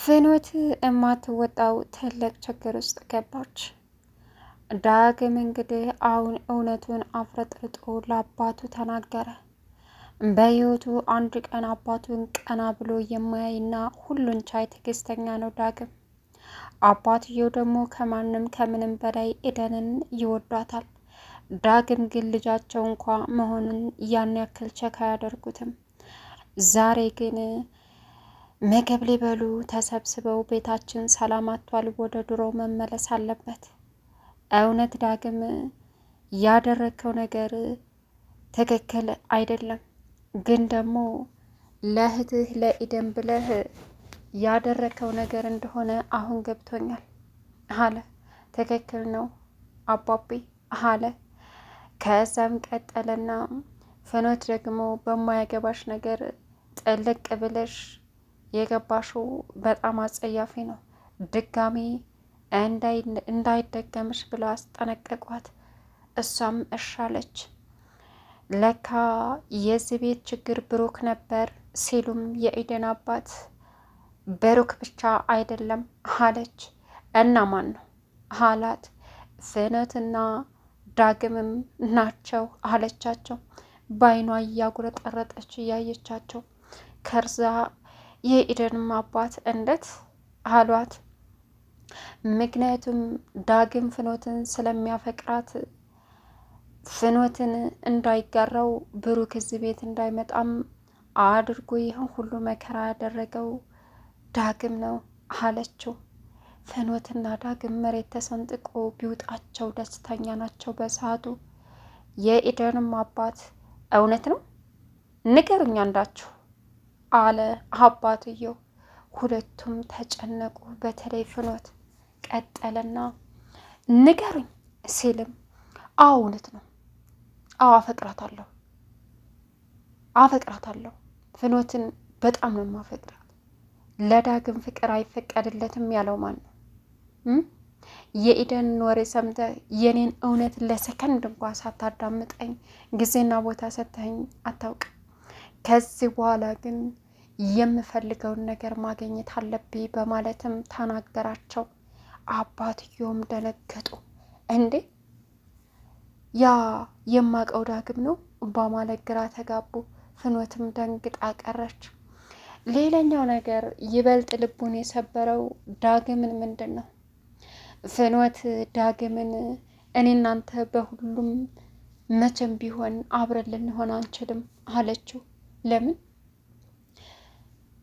ፍኖት የማትወጣው ትልቅ ችግር ውስጥ ገባች። ዳግም እንግዲህ አሁን እውነቱን አፍረጥርጦ ለአባቱ ተናገረ። በህይወቱ አንድ ቀን አባቱን ቀና ብሎ የማያይና ሁሉን ቻይ ትዕግስተኛ ነው ዳግም። አባትየው ደግሞ ከማንም ከምንም በላይ ኤደንን ይወዷታል። ዳግም ግን ልጃቸው እንኳ መሆኑን ያን ያክል ቸክ አያደርጉትም። ዛሬ ግን ምግብ ሊበሉ ተሰብስበው ቤታችን ሰላም አጥቷል፣ ወደ ድሮ መመለስ አለበት። እውነት ዳግም ያደረግከው ነገር ትክክል አይደለም፣ ግን ደግሞ ለእህትህ ለኢደን ብለህ ያደረግከው ነገር እንደሆነ አሁን ገብቶኛል አለ። ትክክል ነው አባቤ አለ። ከዛም ቀጠለና ፍኖት ደግሞ በማያገባሽ ነገር ጥልቅ ብለሽ የገባሽው በጣም አጸያፊ ነው፣ ድጋሚ እንዳይደገምሽ ብለው አስጠነቀቋት። እሷም እሻለች። ለካ የዚህ ቤት ችግር ብሩክ ነበር ሲሉም የኢደን አባት ብሩክ ብቻ አይደለም አለች። እና ማን ነው አላት። ፍኖትና ዳግምም ናቸው አለቻቸው። በአይኗ እያጉረጠረጠች እያየቻቸው ከርዛ የኢደንም አባት እንዴት አሏት። ምክንያቱም ዳግም ፍኖትን ስለሚያፈቅራት ፍኖትን እንዳይጋራው ብሩክ እዚህ ቤት እንዳይመጣም አድርጎ ይህን ሁሉ መከራ ያደረገው ዳግም ነው አለችው። ፍኖትና ዳግም መሬት ተሰንጥቆ ቢውጣቸው ደስተኛ ናቸው በሰዓቱ። የኢደንም አባት እውነት ነው ንገሩኝ አንዳችሁ አለ አባትየው። ሁለቱም ተጨነቁ። በተለይ ፍኖት ቀጠለና ንገሩኝ ሲልም አዎ እውነት ነው፣ አዎ አፈቅራታለሁ ፍኖትን በጣም ነው የማፈቅራት። ለዳግም ፍቅር አይፈቀድለትም ያለው ማን ነው? የኢደንን ወሬ ሰምተህ የኔን እውነት ለሰከንድ እንኳ ሳታዳምጠኝ ጊዜና ቦታ ሰጥተኸኝ አታውቅም። ከዚህ በኋላ ግን የምፈልገውን ነገር ማግኘት አለብኝ በማለትም ተናገራቸው። አባትየውም ደነገጡ። እንዴ ያ የማቀው ዳግም ነው በማለት ግራ ተጋቡ። ፍኖትም ደንግጣ ቀረች። ሌላኛው ነገር ይበልጥ ልቡን የሰበረው ዳግምን ምንድን ነው? ፍኖት ዳግምን እኔ እናንተ በሁሉም መቼም ቢሆን አብረን ልንሆን አንችልም አለችው። ለምን?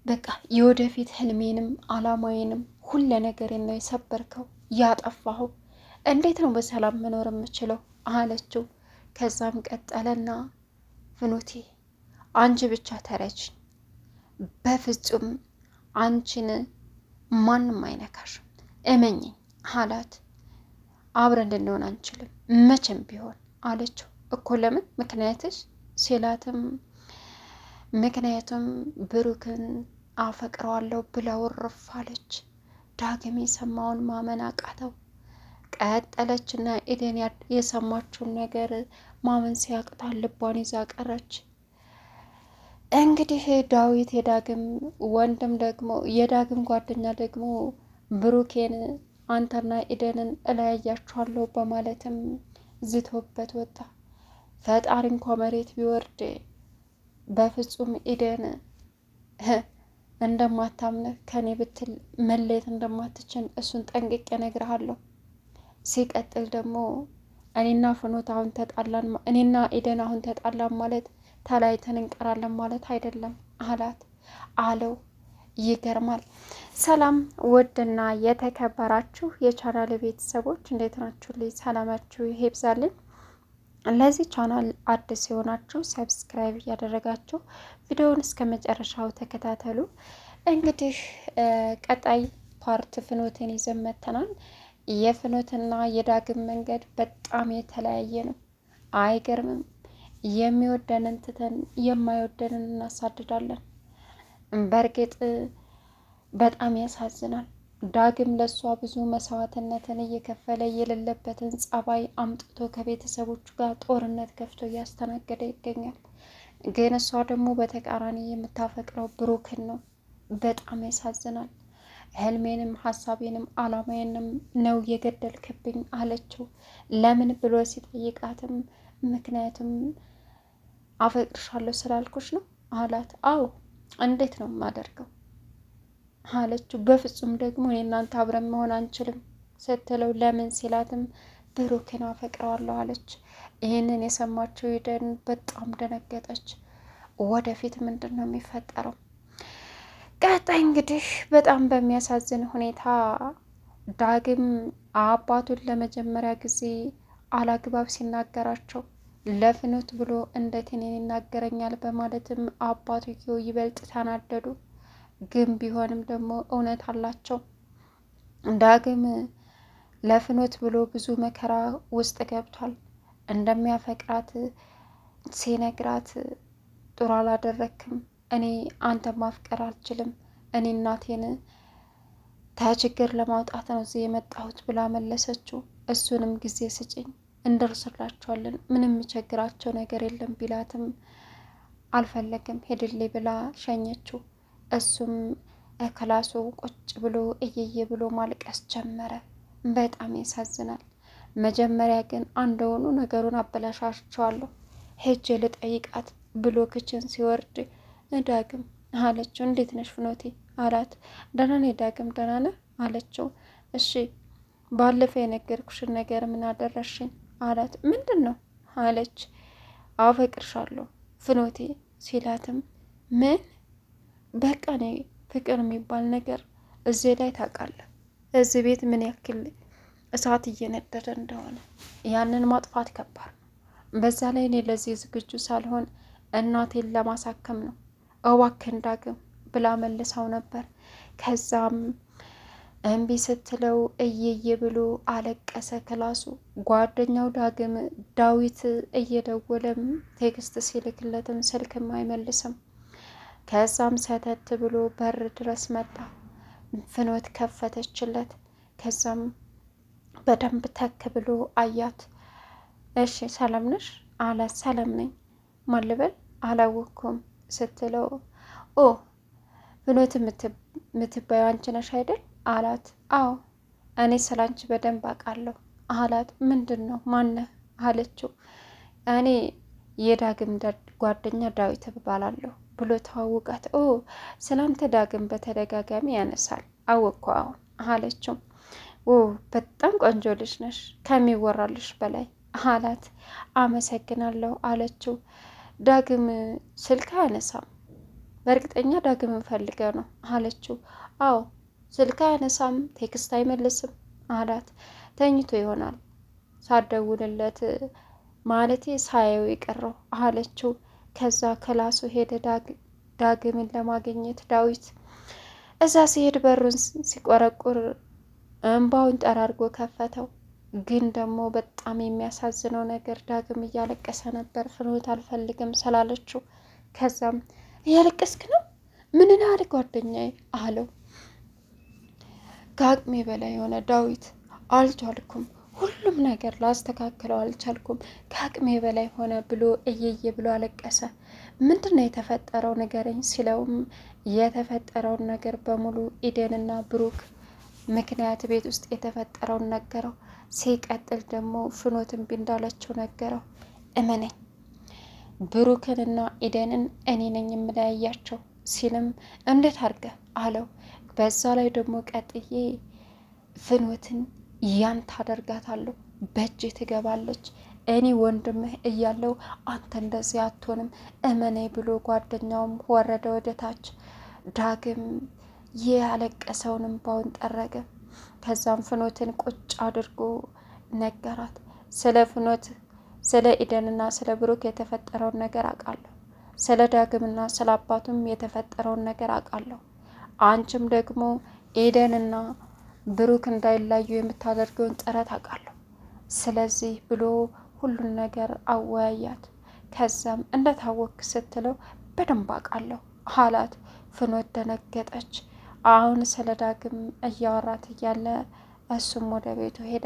በቃ የወደፊት ህልሜንም አላማዬንም ሁለ ነገሬን ነው የሰበርከው ያጠፋኸው። እንዴት ነው በሰላም መኖር የምችለው አለችው። ከዛም ቀጠለና ፍኖቴ አንቺ ብቻ ተረጅኝ፣ በፍጹም አንቺን ማንም አይነካሽም እመኝኝ አላት። አብረን ልንሆን አንችልም መቼም ቢሆን አለችው። እኮ ለምን ምክንያትሽ ሲላትም ምክንያቱም ብሩክን አፈቅረዋለሁ ብላ ውርፍ አለች። ዳግም የሰማውን ማመን አቃተው። ቀጠለችና ኢደን የሰማችውን ነገር ማመን ሲያቅታት ልቧን ይዛ ቀረች። እንግዲህ ዳዊት የዳግም ወንድም ደግሞ የዳግም ጓደኛ ደግሞ ብሩኬን አንተና ኢደንን እለያያችኋለሁ በማለትም ዝቶበት ወጣ። ፈጣሪ እንኳ መሬት ቢወርድ በፍጹም ኢደን እንደማታምንህ ከኔ ብትል መለየት እንደማትችል እሱን ጠንቅቄ እነግርሃለሁ። ሲቀጥል ደግሞ እኔና ፍኖት አሁን ተጣላን፣ እኔና ኢደን አሁን ተጣላን ማለት ተለያይተን እንቀራለን ማለት አይደለም አለው። ይገርማል። ሰላም ውድና የተከበራችሁ የቻናል ቤተሰቦች እንዴት ናችሁ? ልይ ሰላማችሁ ይብዛልኝ። ለዚህ ቻናል አዲስ የሆናችሁ ሰብስክራይብ እያደረጋችሁ ቪዲዮውን እስከ መጨረሻው ተከታተሉ። እንግዲህ ቀጣይ ፓርት ፍኖትን ይዘን መጥተናል። የፍኖትና የዳግም መንገድ በጣም የተለያየ ነው። አይገርምም? የሚወደንን ትተን የማይወደንን እናሳድዳለን። በእርግጥ በጣም ያሳዝናል። ዳግም ለእሷ ብዙ መስዋዕትነትን እየከፈለ የሌለበትን ጸባይ አምጥቶ ከቤተሰቦቹ ጋር ጦርነት ከፍቶ እያስተናገደ ይገኛል። ግን እሷ ደግሞ በተቃራኒ የምታፈቅረው ብሩክን ነው። በጣም ያሳዝናል። ህልሜንም ሀሳቤንም አላማዬንም ነው የገደልክብኝ አለችው። ለምን ብሎ ሲጠይቃትም ምክንያቱም አፈቅርሻለሁ ስላልኩሽ ነው አላት። አዎ እንዴት ነው የማደርገው አለችው። በፍጹም ደግሞ እኔ እናንተ አብረን መሆን አንችልም ስትለው ለምን ሲላትም ብሩክን አፈቅረዋለሁ አለች። ይህንን የሰማችው ኤደን በጣም ደነገጠች። ወደፊት ምንድን ነው የሚፈጠረው? ቀጣይ እንግዲህ በጣም በሚያሳዝን ሁኔታ ዳግም አባቱን ለመጀመሪያ ጊዜ አላግባብ ሲናገራቸው ለፍኖት ብሎ እንዴት እኔን ይናገረኛል በማለትም አባትየው ይበልጥ ተናደዱ። ግን ቢሆንም ደግሞ እውነት አላቸው። ዳግም ለፍኖት ብሎ ብዙ መከራ ውስጥ ገብቷል። እንደሚያፈቅራት ሲነግራት ጥሩ አላደረክም፣ እኔ አንተ ማፍቀር አልችልም፣ እኔ እናቴን ከችግር ለማውጣት ነው እዚህ የመጣሁት ብላ መለሰችው። እሱንም ጊዜ ስጭኝ እንደርስላቸዋለን፣ ምንም የሚቸግራቸው ነገር የለም ቢላትም አልፈለግም ሄድልኝ ብላ ሸኘችው። እሱም ክላሱ ቁጭ ብሎ እየየ ብሎ ማልቀስ ጀመረ። በጣም ያሳዝናል። መጀመሪያ ግን አንደውኑ ነገሩን አበላሻቸዋለሁ ሄጄ ልጠይቃት ብሎ ክችን ሲወርድ ዳግም አለችው። እንዴት ነሽ ፍኖቴ አላት። ደህና ነኝ ዳግም ደህና ነህ አለችው። እሺ ባለፈ የነገርኩሽን ነገር ምን አደረሽኝ አላት። ምንድን ነው አለች። አፈቅርሻለሁ ፍኖቴ ሲላትም ምን በቃ እኔ ፍቅር የሚባል ነገር እዚህ ላይ ታውቃለህ፣ እዚህ ቤት ምን ያክል እሳት እየነደደ እንደሆነ ያንን ማጥፋት ከባድ ነው። በዛ ላይ እኔ ለዚህ ዝግጁ ሳልሆን እናቴን ለማሳከም ነው እባክህን ዳግም ብላ መልሰው ነበር። ከዛም እምቢ ስትለው እየየ ብሎ አለቀሰ ክላሱ። ጓደኛው ዳግም ዳዊት እየደወለም ቴክስት ሲልክለትም ስልክም አይመልስም። ከዛም ሰተት ብሎ በር ድረስ መጣ። ፍኖት ከፈተችለት። ከዛም በደንብ ተክ ብሎ አያት። እሺ ሰላም ነሽ አላት። ሰላም ነኝ ማን ልበል አላወቅኩም ስትለው ኦ ፍኖት የምትባየው አንቺ ነሽ አይደል አላት። አዎ እኔ ስላንቺ በደንብ አውቃለሁ አላት። ምንድን ነው ማነህ አለችው። እኔ የዳግም ጓደኛ ዳዊት እባላለሁ ብሎ ተዋውቃት። ኦ ስላንተ ዳግም በተደጋጋሚ ያነሳል አወቅኩ አሁን አለችው። ኦ በጣም ቆንጆ ልጅ ነሽ ከሚወራልሽ በላይ አላት። አመሰግናለሁ አለችው። ዳግም ስልክ አያነሳም በእርግጠኛ ዳግም ፈልገ ነው አለችው። አዎ ስልክ አያነሳም ቴክስት አይመልስም አላት። ተኝቶ ይሆናል ሳደውልለት ማለቴ ሳየው የቀረው አለችው። ከዛ ክላሱ ሄደ ዳግምን ለማግኘት ዳዊት እዛ ሲሄድ በሩን ሲቆረቁር እንባውን ጠራርጎ ከፈተው። ግን ደግሞ በጣም የሚያሳዝነው ነገር ዳግም እያለቀሰ ነበር ፍኖት አልፈልግም ስላለችው። ከዛም እያለቀስክ ነው ምንን አለ ጓደኛዬ አለው። ከአቅሜ በላይ የሆነ ዳዊት አልቻልኩም፣ ሁሉም ነገር ላስተካክለው አልቻልኩም፣ ከአቅሜ በላይ ሆነ ብሎ እየየ ብሎ አለቀሰ። ምንድነው የተፈጠረው ንገረኝ ሲለውም የተፈጠረውን ነገር በሙሉ ኢደንና ብሩክ ምክንያት ቤት ውስጥ የተፈጠረውን ነገረው። ሲቀጥል ደግሞ ፍኖትን እንዳለችው ነገረው። እመነኝ ብሩክንና ኢደንን እኔ ነኝ የምለያያቸው ሲልም እንዴት አድርገህ አለው። በዛ ላይ ደግሞ ቀጥዬ ፍኖትን ያንተ አደርጋታለሁ፣ በእጅ ትገባለች፣ እኔ ወንድምህ እያለው አንተ እንደዚህ አትሆንም እመነኝ ብሎ ጓደኛውም ወረደ ወደ ታች። ዳግም ያለቀሰውን እንባውን ጠረገ። ከዛም ፍኖትን ቁጭ አድርጎ ነገራት። ስለ ፍኖት ስለ ኢደንና ስለ ብሩክ የተፈጠረውን ነገር አውቃለሁ፣ ስለ ዳግምና ስለ አባቱም የተፈጠረውን ነገር አውቃለሁ። አንቺም ደግሞ ኢደንና ብሩክ እንዳይላዩ የምታደርገውን ጥረት አውቃለሁ። ስለዚህ ብሎ ሁሉን ነገር አወያያት። ከዛም እንደታወክ ስትለው በደንብ አውቃለሁ አላት። ፍኖት ደነገጠች። አሁን ስለ ዳግም እያወራት እያለ እሱም ወደ ቤቱ ሄደ።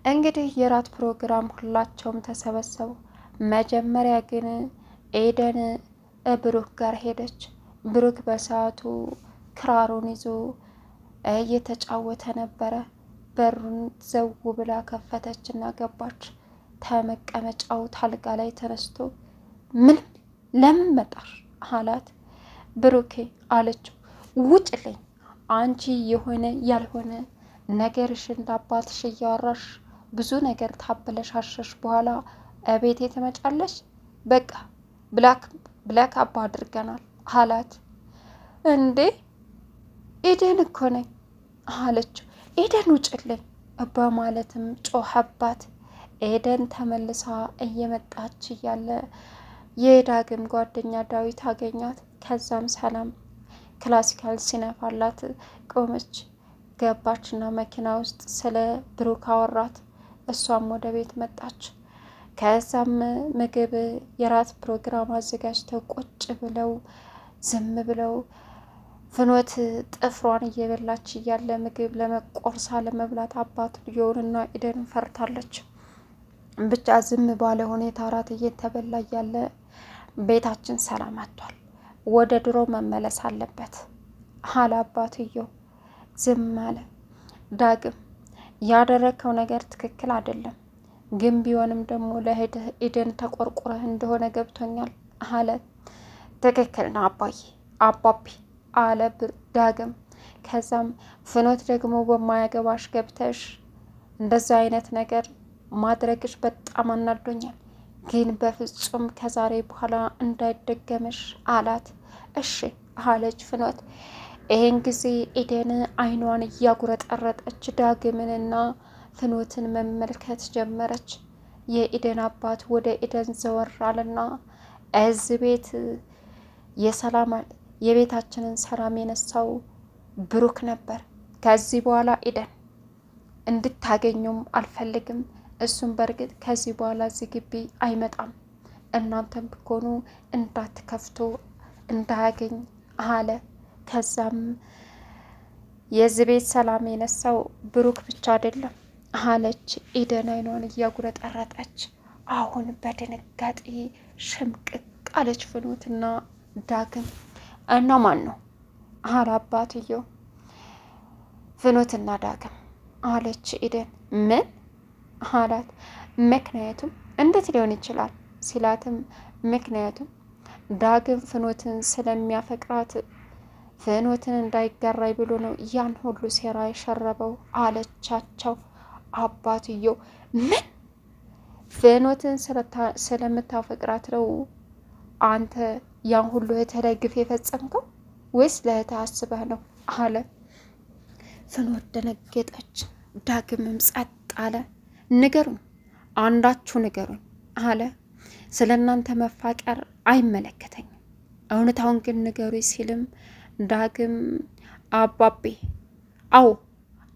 እንግዲህ የራት ፕሮግራም ሁላቸውም ተሰበሰቡ። መጀመሪያ ግን ኤደን ብሩክ ጋር ሄደች። ብሩክ በሰዓቱ ክራሩን ይዞ እየተጫወተ ነበረ። በሩን ዘው ብላ ከፈተችና ገባች። ተመቀመጫው ታልጋ ላይ ተነስቶ ምን ለምን መጣሽ አላት። ብሩኬ አለችው ውጭልኝ፣ አንቺ የሆነ ያልሆነ ነገርሽን ለአባትሽ እያወራሽ ብዙ ነገር ታበለሻሸሽ በኋላ ቤቴ ትመጫለሽ። በቃ ብላክ አባ አድርገናል አላት። እንዴ ኤደን እኮ ነኝ አለችው። ኤደን ውጭልኝ በማለትም ጮኸባት። ኤደን ተመልሳ እየመጣች እያለ የዳግም ጓደኛ ዳዊት አገኛት። ከዛም ሰላም ክላሲካል ሲነፋላት ቆመች። ገባችና መኪና ውስጥ ስለ ብሩክ አወራት። እሷም ወደ ቤት መጣች። ከዛም ምግብ የራት ፕሮግራም አዘጋጅተው ቁጭ ብለው ዝም ብለው ፍኖት ጥፍሯን እየበላች እያለ ምግብ ለመቆርሳ ለመብላት አባትየውንና ኤደን ፈርታለች። ብቻ ዝም ባለ ሁኔታ እራት እየተበላ እያለ ቤታችን ሰላም አጥቷል፣ ወደ ድሮ መመለስ አለበት አለ አባትየው። ዝም አለ። ዳግም ያደረከው ነገር ትክክል አይደለም፣ ግን ቢሆንም ደግሞ ለኤደን ተቆርቁረህ እንደሆነ ገብቶኛል አለ። ትክክል ነው አባቢ አለ ዳግም። ከዛም ፍኖት ደግሞ በማያገባሽ ገብተሽ እንደዛ አይነት ነገር ማድረግሽ በጣም አናዶኛል፣ ግን በፍጹም ከዛሬ በኋላ እንዳይደገምሽ አላት። እሺ አለች ፍኖት። ይህን ጊዜ ኤደን አይኗን እያጉረጠረጠች ዳግምንና ፍኖትን መመልከት ጀመረች። የኤደን አባት ወደ ኤደን ዘወር አለና እዚህ ቤት የቤታችንን ሰላም የነሳው ብሩክ ነበር። ከዚህ በኋላ ኤደን እንድታገኙም አልፈልግም። እሱም በእርግጥ ከዚህ በኋላ እዚህ ግቢ አይመጣም። እናንተም ብኮኑ እንዳትከፍቶ እንዳያገኝ አለ። ከዛም የዚህ ቤት ሰላም የነሳው ብሩክ ብቻ አይደለም አለች ኤደን አይኗን እያጉረጠረጠች። አሁን በድንጋጤ ሽምቅቅ አለች ፍኖትና ዳግም። እና ማን ነው አለ አባትየው። ፍኖትና ዳግም አለች ኤደን። ምን አላት። ምክንያቱም እንዴት ሊሆን ይችላል ሲላትም፣ ምክንያቱም ዳግም ፍኖትን ስለሚያፈቅራት ፍኖትን እንዳይጋራይ ብሎ ነው ያን ሁሉ ሴራ የሸረበው አለቻቸው። አባትየው ምን ፍኖትን ስለምታፈቅራት ነው አንተ ያን ሁሉ እህትህ ላይ ግፍ የፈጸምከው ወይስ ለእህትህ አስበህ ነው አለ። ፍኖት ደነገጠች። ዳግምም ጸጥ አለ። ንገሩኝ፣ አንዳችሁ ንገሩኝ አለ። ስለ እናንተ መፋቀር አይመለከተኝም፣ እውነታውን ግን ንገሩኝ ሲልም ዳግም አባቤ አዎ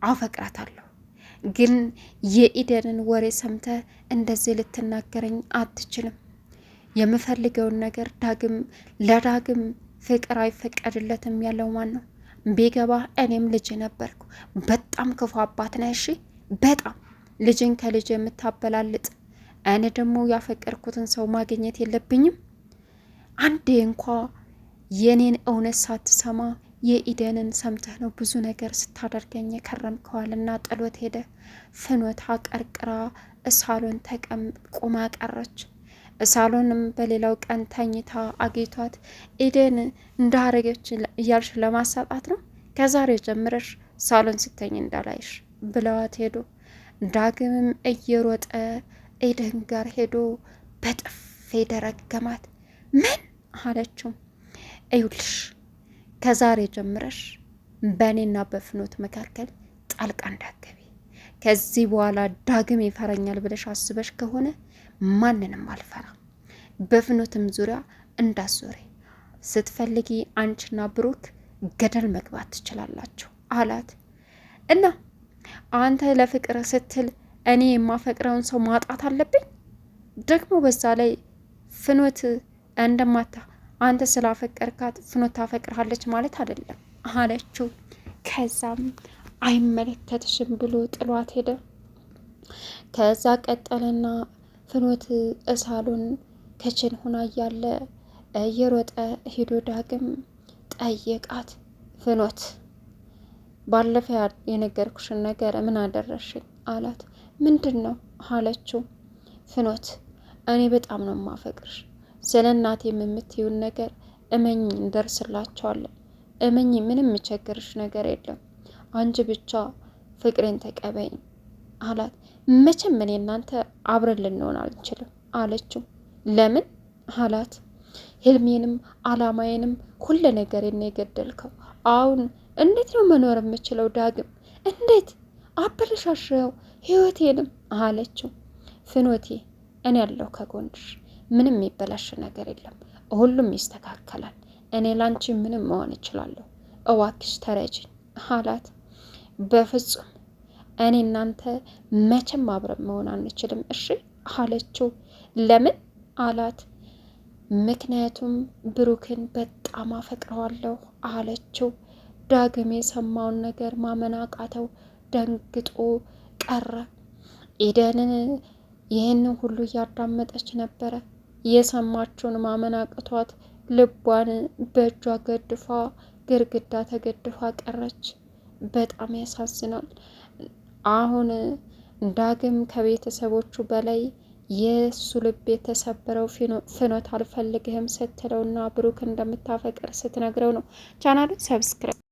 አፈቅራታለሁ፣ ግን የኢደንን ወሬ ሰምተህ እንደዚህ ልትናገረኝ አትችልም። የምፈልገውን ነገር ለዳግም ፍቅር አይፈቀድለትም ያለው ማን ነው? ቢገባ እኔም ልጅ ነበርኩ። በጣም ክፉ አባት ነህ። እሺ በጣም ልጅን ከልጅ የምታበላልጥ። እኔ ደግሞ ያፈቀርኩትን ሰው ማግኘት የለብኝም? አንዴ እንኳ የኔን እውነት ሳትሰማ የኢደንን ሰምተህ ነው ብዙ ነገር ስታደርገኝ የከረምከዋልና ጥሎት ሄደ። ፍኖት አቀርቅራ ሳሎን ቁማ ቀረች። ሳሎንም በሌላው ቀን ተኝታ አግኝቷት ኢደን እንዳረገች እያልሽ ለማሳጣት ነው፣ ከዛሬ ጀምረሽ ሳሎን ስተኝ እንዳላይሽ ብለዋት ሄዶ ዳግምም እየሮጠ ኤደን ጋር ሄዶ በጥፌ ደረገማት። ምን አለችው? እዩልሽ ከዛሬ ጀምረሽ በእኔና በፍኖት መካከል ጣልቃ እንዳትገቢ። ከዚህ በኋላ ዳግም ይፈረኛል ብለሽ አስበሽ ከሆነ ማንንም አልፈራም። በፍኖትም ዙሪያ እንዳትዞሪ። ስትፈልጊ አንቺና ብሩክ ገደል መግባት ትችላላችሁ አላት። እና አንተ ለፍቅር ስትል እኔ የማፈቅረውን ሰው ማጣት አለብኝ? ደግሞ በዛ ላይ ፍኖት እንደማታ አንተ ስላፈቀርካት ፍኖት ታፈቅርሃለች ማለት አይደለም አለችው። ከዛም አይመለከትሽም ብሎ ጥሏት ሄደ። ከዛ ቀጠለና ፍኖት ሳሎን ከችን ሆና እያለ እየሮጠ ሄዶ ዳግም ጠየቃት። ፍኖት ባለፈ የነገርኩሽን ነገር ምን አደረሽኝ አላት። ምንድን ነው አለችው። ፍኖት እኔ በጣም ነው ማፈቅርሽ። ስለ እናቴ የምትይውን ነገር እመኝ፣ እንደርስላቸዋለን። እመኝ፣ ምንም የምቸግርሽ ነገር የለም። አንቺ ብቻ ፍቅሬን ተቀበይኝ አላት። መቼም እኔ እናንተ አብረን ልንሆን አንችልም አለችው። ለምን አላት። ህልሜንም አላማዬንም ሁሉ ነገሬን ነው የገደልከው። አሁን እንዴት ነው መኖር የምችለው? ዳግም እንዴት አበለሻሸው ህይወቴንም አለችው። ፍኖቴ እኔ ያለሁ ከጎንሽ፣ ምንም የሚበላሽ ነገር የለም፣ ሁሉም ይስተካከላል። እኔ ላንቺ ምንም መሆን እችላለሁ፣ እዋክሽ ተረጅኝ አላት። በፍጹም እኔ እናንተ መቼም አብረን መሆን አንችልም እሺ አለችው። ለምን አላት። ምክንያቱም ብሩክን በጣም አፈቅረዋለሁ አለችው። ዳግም የሰማውን ነገር ማመን አቃተው፣ ደንግጦ ቀረ። ኤደንን ይህንን ሁሉ እያዳመጠች ነበረ። የሰማችውን ማመን አቅቷት ልቧን በእጇ ገድፋ ግርግዳ ተገድፋ ቀረች። በጣም ያሳዝናል። አሁን ዳግም ከቤተሰቦቹ በላይ የእሱ ልብ የተሰበረው ፍኖት አልፈልግህም ስትለውና ብሩክ እንደምታፈቅር ስትነግረው ነው። ቻናሉን ሰብስክራይብ